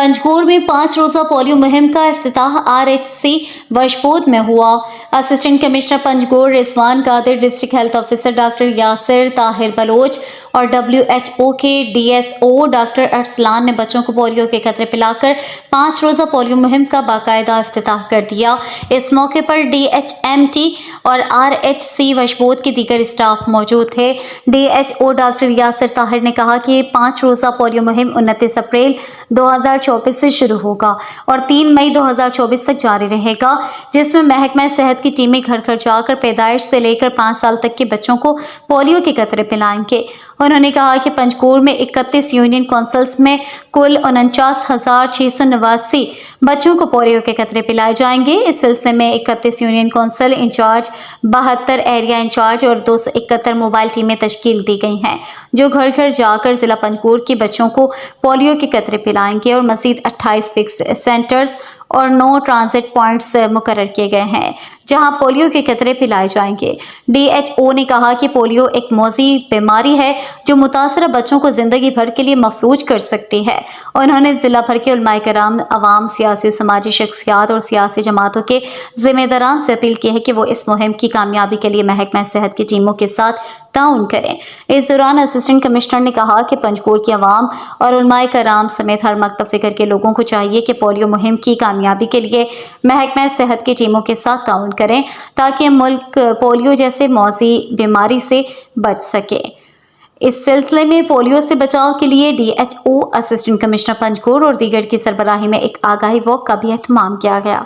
पंजगोर में 5 रोज़ा पोलियो मुहिम का इफ्तिताह RHC वशबोद में हुआ। Assistant commissioner Panjgur Rizwan Qadir, district health officer doctor Yasir Tahir Baloch और WHO के DSO डॉक्टर अरसलान ने बच्चों को पोलियो के कतरे पिलाकर 5 रोज़ा पोलियो मुहिम का बाकायदा इफ्तिताह कर दिया। इस मौके पर DHMT और RHC वशबोद के दीगर स्टाफ मौजूद थे। DHO डॉक्टर यासिर ताहिर ने कहा कि 5 रोज़ा पोलियो मुहिम 29 अप्रैल 2024 से शुरू होगा और 3 मई 2024 तक जारी रहेगा, जिसमें महकमा सेहत की टीमें घर घर जाकर पैदाइश से लेकर 5 साल तक के बच्चों को पोलियो के कतरे पिलाएंगे। उन्होंने कहा कि पंजगोर में 31 यूनियन काउंसिल्स में कुल 49,689 बच्चों को पोलियो के कतरे पिलाए जाएंगे। इस सिलसिले में 31 union council incharge, 72 area incharge और 271 मोबाइल टीमें तश्कील दी गई हैं, जो घर घर जाकर जिला पंजगोर के बच्चों को पोलियो के कतरे पिलाएंगे और मजीद 28 फिक्स सेंटर्स और 9 ट्रांजिट पॉइंट्स मुकर्रर किए गए हैं, जहां पोलियो के कतरे पिलाए जाएंगे। DHO ने कहा कि पोलियो एक मौजी बीमारी है जो मुतासरा बच्चों को जिंदगी भर के लिए मफलूज कर सकती है। उन्होंने जिला भर के उलमाए कराम, अवाम, सियासी, समाजी शख्सियात और सियासी जमातों के जिम्मेदारान से अपील की है कि वो इस मुहिम की कामयाबी के लिए महकमा सेहत की टीमों के साथ ताउन करें। इस दौरान असिस्टेंट कमिश्नर ने कहा कि पंजगोर की अवाम और उलमाए कराम समेत हर मकतब फिक्र के लोगों को चाहिए कि पोलियो मुहिम की कामयाबी के लिए महकमा सेहत की टीमों के साथ ताउन करें, ताकि मुल्क पोलियो जैसे मौजी बीमारी से बच सके। इस सिलसिले में पोलियो से बचाव के लिए DHO, असिस्टेंट कमिश्नर पंजगोर और दीगर की सरबराही में एक आगाही वॉक का भी एहतमाम किया गया।